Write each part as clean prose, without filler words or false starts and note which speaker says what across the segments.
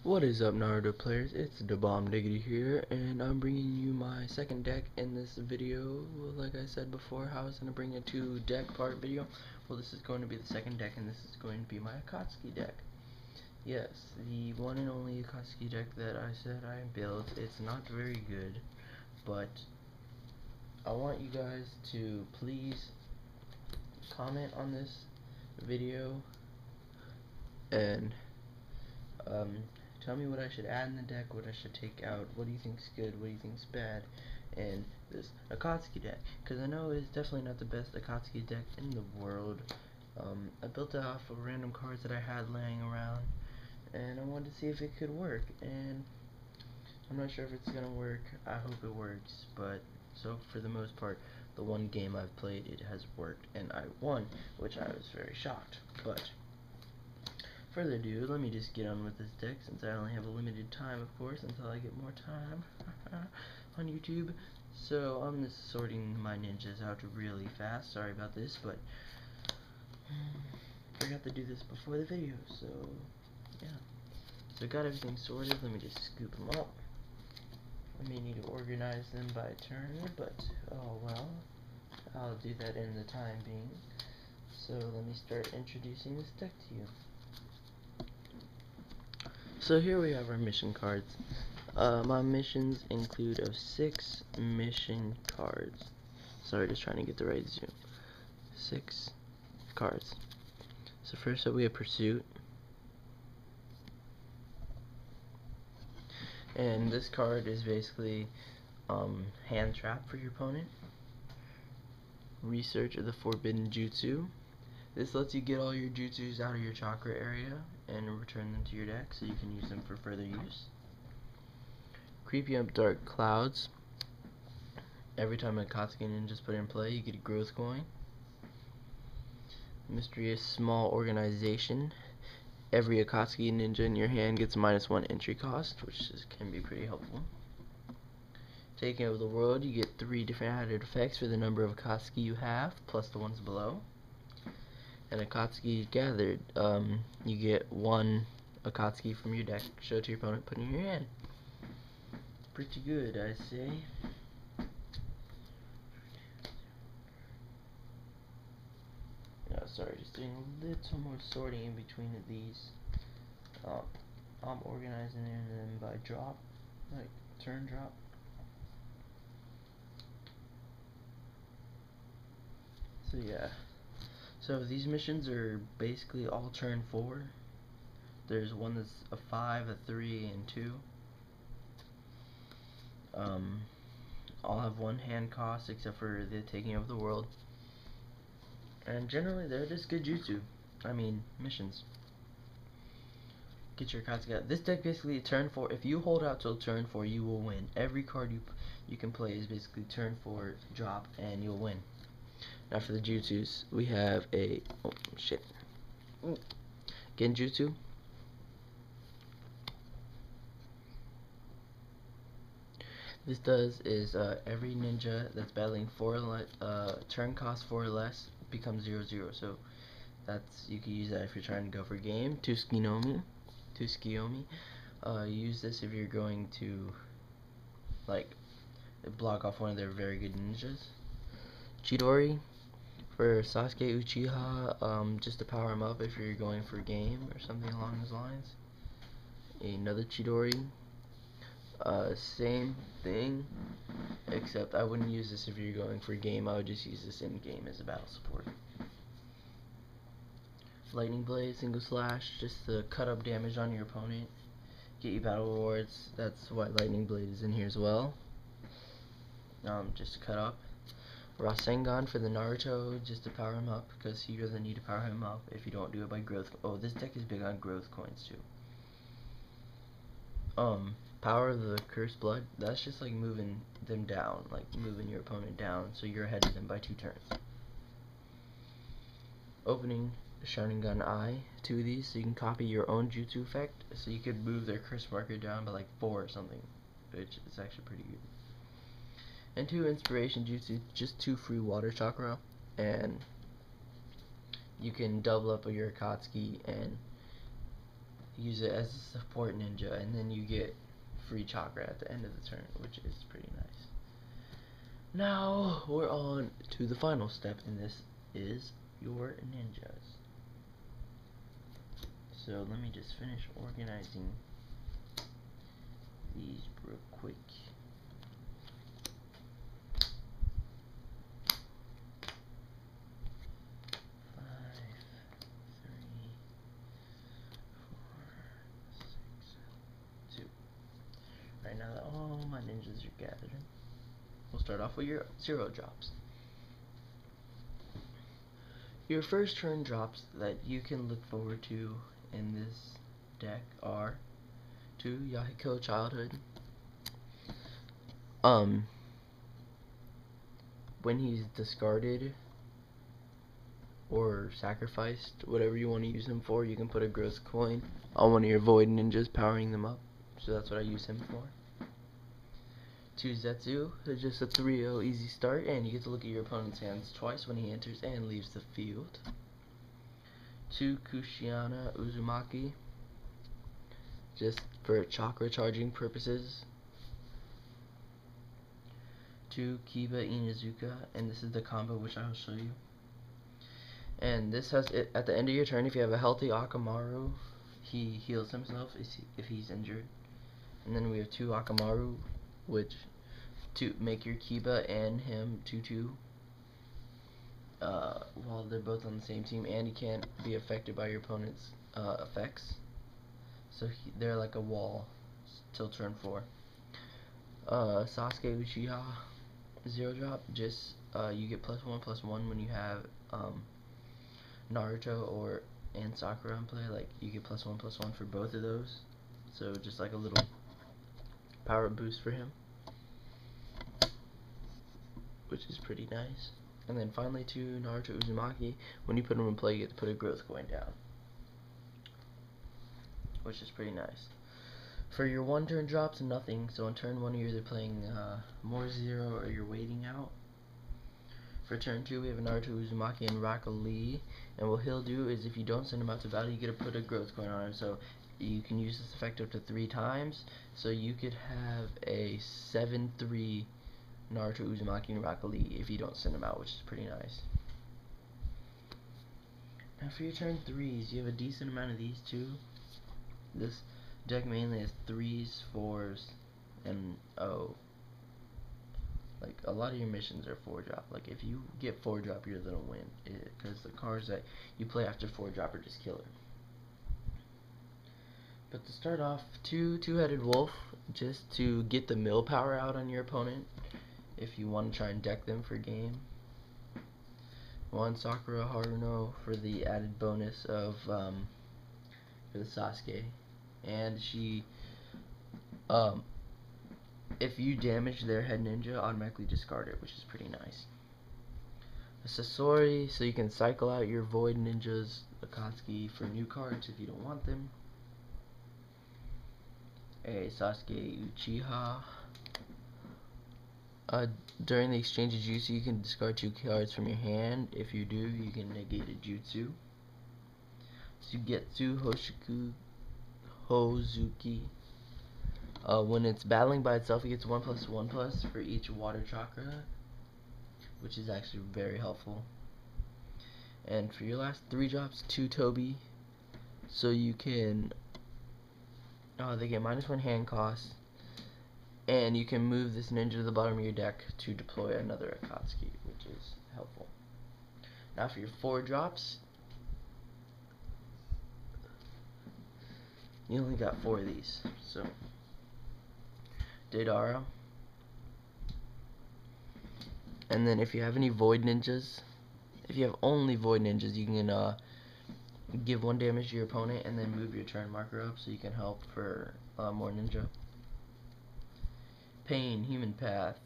Speaker 1: What is up, Naruto players? It's Dabomdigiti here, and I'm bringing you my second deck in this video. Like I said before, I was going to bring a two-deck part video. Well, this is going to be the second deck, and this is going to be my Akatsuki deck. Yes, the one and only Akatsuki deck that I said I built. It's not very good, but I want you guys to please comment on this video and tell me what I should add in the deck, what I should take out, what do you think's good, what do you think's bad, and this Akatsuki deck, because I know it's definitely not the best Akatsuki deck in the world. I built it off of random cards that I had laying around, and I wanted to see if it could work, and I'm not sure if it's gonna work. I hope it works, but so for the most part, the one game I've played, it has worked, and I won, which I was very shocked. But further ado, let me just get on with this deck, since I only have a limited time, of course, until I get more time on YouTube. So I'm just sorting my ninjas out really fast. Sorry about this, but I forgot to do this before the video, so yeah. So I got everything sorted. Let me just scoop them up. I may need to organize them by turn, but oh well. I'll do that in the time being. So let me start introducing this deck to you. So here we have our mission cards. My missions include of 6 mission cards. Sorry, just trying to get the right zoom. 6 cards. So first up we have Pursuit. And this card is basically hand trap for your opponent. Research of the Forbidden Jutsu. This lets you get all your jutsus out of your chakra area and return them to your deck so you can use them for further use. Creepy Up Dark Clouds. Every time a Akatsuki ninja is put in play, you get a growth coin. Mysterious Small Organization. Every Akatsuki ninja in your hand gets -1 entry cost, which can be pretty helpful. Taking Over the World, you get 3 different added effects for the number of Akatsuki you have, plus the ones below. And Akatsuki Gathered, you get 1 Akatsuki from your deck, show it to your opponent, put it in your hand. Pretty good, I say. Sorry, just doing a little more sorting in between of these. I'm organizing them by drop, like turn drop. So yeah. So these missions are basically all turn 4. There's one that's a 5, a 3, and 2. All have 1 hand cost except for the Taking Over the World. And generally they're just good jutsu. I mean, missions. Get your Akatsuki out. This deck basically turn 4. If you hold out till turn 4, you will win. Every card you can play is basically turn 4 drop, and you'll win. Now for the jutsus, we have a Genjutsu. This does is every ninja that's battling turn cost 4 or less becomes 0/0. So you can use that if you're trying to go for game. Tsukiyomi. Use this if you're going to like block off one of their very good ninjas. Chidori for Sasuke Uchiha, just to power him up if you're going for game or something along those lines. Another Chidori. Same thing, except I wouldn't use this if you're going for game. I would just use this in game as a battle support. Lightning Blade, single slash, just to cut up damage on your opponent, get you battle rewards. That's why Lightning Blade is in here as well. Just to cut up. Rasengan for the Naruto, just to power him up, because you really need to power him up if you don't do it by growth. Oh, this deck is big on growth coins too. Power of the Cursed Blood, that's just like moving them down, like moving your opponent down so you're ahead of them by 2 turns. Opening Sharingan Eye, 2 of these, so you can copy your own jutsu effect, so you could move their curse marker down by like 4 or something, which is actually pretty good. And 2 Inspiration Jutsu, just 2 free water chakra, and you can double up your Akatsuki and use it as a support ninja, and then you get free chakra at the end of the turn, which is pretty nice. Now we're on to the final step, and this is your ninjas. So let me just finish organizing these real quick. Right now that all my ninjas are gathered, we'll start off with your 0 drops. Your first turn drops that you can look forward to in this deck are 2 Yahiko Childhood. When he's discarded or sacrificed, whatever you want to use him for, you can put a growth coin on one of your Void Ninjas, powering them up. So that's what I use him for. 2 Zetsu, it's just a 3-0 easy start, and you get to look at your opponent's hands twice when he enters and leaves the field. 2 Kushiana Uzumaki, just for chakra charging purposes. 2 Kiba Inuzuka, and this is the combo which I will show you. And this has it at the end of your turn. If you have a healthy Akamaru, he heals himself if he's injured. And then we have 2 Akamaru, which to make your Kiba and him 2/2 while they're both on the same team, and he can't be affected by your opponent's effects. So they're like a wall till turn 4. Sasuke Uchiha 0 drop, just you get +1/+1 when you have Naruto and Sakura in play. Like, you get +1/+1 for both of those, so just like a little power boost for him, which is pretty nice. And then finally 2 Naruto Uzumaki, when you put him in play, you get to put a growth coin down, which is pretty nice. For your 1 turn drops, nothing. So on turn 1 you're either playing more 0 or you're waiting out. For turn 2 we have a Naruto Uzumaki and Raka Lee, and what he'll do is if you don't send him out to battle, you get to put a growth coin on him. So you can use this effect up to 3 times. So you could have a 7/3 Naruto Uzumaki and Raka Lee if you don't send him out, which is pretty nice. Now for your turn 3s, you have a decent amount of these too. This deck mainly has 3s, 4s, and like a lot of your missions are 4 drop. Like if you get 4 drop, you're gonna win, because the cards that you play after 4 drop are just killer. But to start off, 2 two-headed wolf, just to get the mill power out on your opponent if you want to try and deck them for game. 1 Sakura Haruno for the added bonus of for the Sasuke, and she if you damage their head ninja, automatically discard it, which is pretty nice. A Sasori, so you can cycle out your Void Ninjas, Akatsuki, for new cards if you don't want them. A Sasuke Uchiha. During the exchange of jutsu, you can discard 2 cards from your hand. If you do, you can negate a jutsu. Sugetsu Hozuki. When it's battling by itself, it gets 1/1+ for each water chakra, which is actually very helpful. And for your last 3 drops, 2 Toby, so you can they get -1 hand cost, and you can move this ninja to the bottom of your deck to deploy another Akatsuki, which is helpful. Now for your 4 drops, you only got 4 of these, so Deidara. And then if you have any Void Ninjas, if you have only Void Ninjas, you can give 1 damage to your opponent and then move your turn marker up so you can help for more ninja. Pain, Human Path.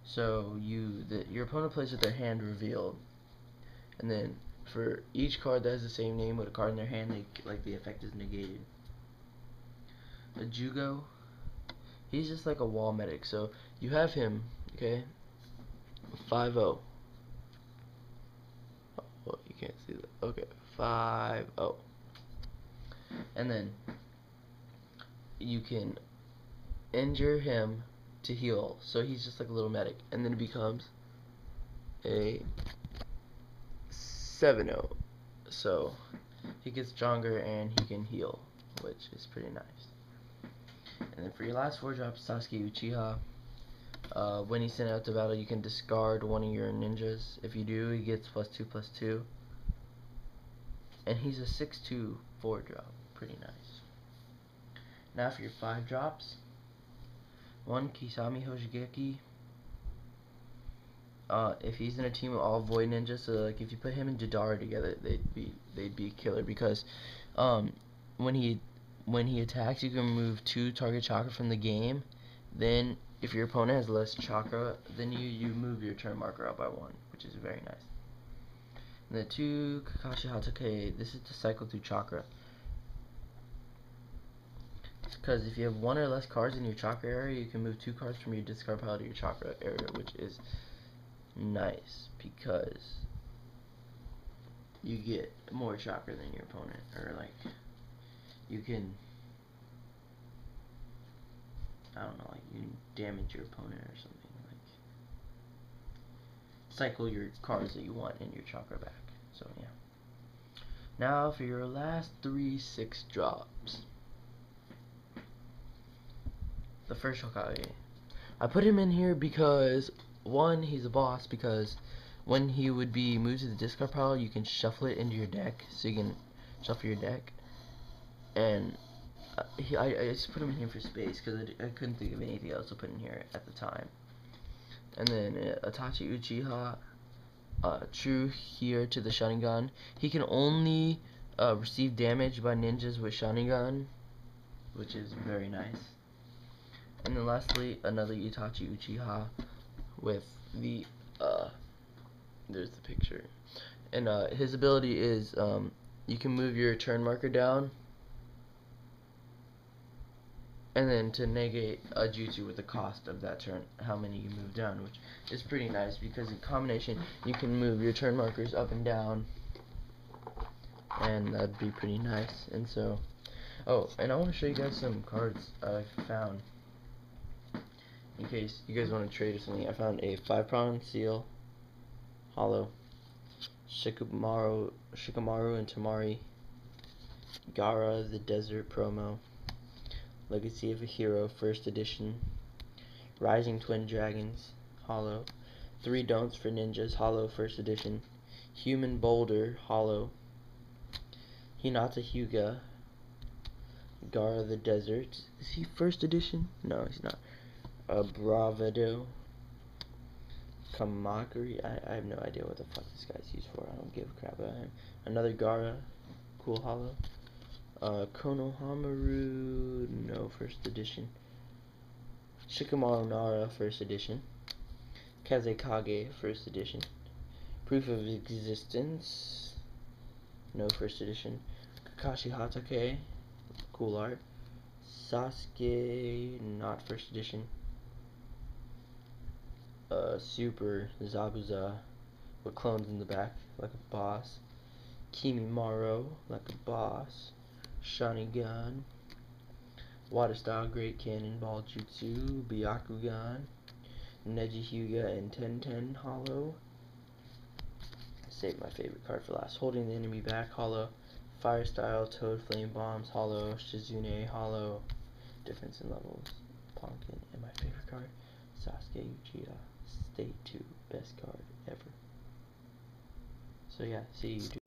Speaker 1: So your opponent plays with their hand revealed, and then for each card that has the same name with a card in their hand, the effect is negated. A Jugo, he's just like a wall medic, so you have him, okay, 5/0. Okay, 5-0. And then you can injure him to heal, so he's just like a little medic, and then it becomes a 7-0. So he gets stronger and he can heal, which is pretty nice. And then for your last 4 drops, Sasuke Uchiha. When he's sent out to battle, you can discard one of your ninjas. If you do, he gets +2/+2. And he's a 6/2 4 drop. Pretty nice. Now for your 5 drops. 1 Kisame Hojigeki. If he's in a team of all void ninjas, so like if you put him and Jadara together, they'd be killer, because when he attacks, you can remove 2 target chakra from the game. Then if your opponent has less chakra, then you move your turn marker up by 1, which is very nice. And the 2 Kakashi Hatake, this is to cycle through chakra. Because if you have 1 or less cards in your chakra area, you can move 2 cards from your discard pile to your chakra area, which is nice because you get more chakra than your opponent, or like you can, I don't know, like you damage your opponent or something, like cycle your cards that you want in your chakra back. So yeah. Now for your last 3 6 drops. The first Hokage. I put him in here because 1, he's a boss, because when he would be moved to the discard pile, you can shuffle it into your deck, so you can shuffle your deck. And I just put him in here for space, because I couldn't think of anything else to put in here at the time. And then Itachi Uchiha, true here to the Sharingan. He can only receive damage by ninjas with Sharingan, which is very nice. And then lastly, another Itachi Uchiha with the, there's the picture. And his ability is, you can move your turn marker down, and then to negate a jutsu with the cost of that turn, how many you move down, which is pretty nice, because in combination, you can move your turn markers up and down, and that'd be pretty nice. And so, oh, and I want to show you guys some cards I found. In case you guys want to trade or something, I found a 5-pronged seal, hollow, Shikamaru and Tamari, Gara the Desert promo, Legacy of a Hero 1st edition, Rising Twin Dragons, hollow, 3 Don'ts for Ninjas, hollow 1st edition, Human Boulder, hollow, Hinata Hyuga, Gara the Desert. Is he 1st edition? No, he's not. Bravado, Kamakuri, I have no idea what the fuck this guy's used for. I don't give a crap about him. Another Gara, cool hollow. Konohamaru, no, 1st edition. Shikamaru Nara, 1st edition. Kazekage, 1st edition. Proof of Existence, no, 1st edition. Kakashi Hatake, cool art. Sasuke, not 1st edition. Super Zabuza with clones in the back, like a boss. Kimimaro, like a boss. Sharingan. Water Style Great Cannonball Jutsu. Byakugan. Neji Hyuga and Tenten, hollow. Save my favorite card for last. Holding the enemy back, hollow. Fire Style Toad Flame Bombs, hollow. Shizune, hollow. Difference in levels. Pumpkin. And my favorite card, Sasuke Uchiha. State 2, best card ever. So yeah, see you.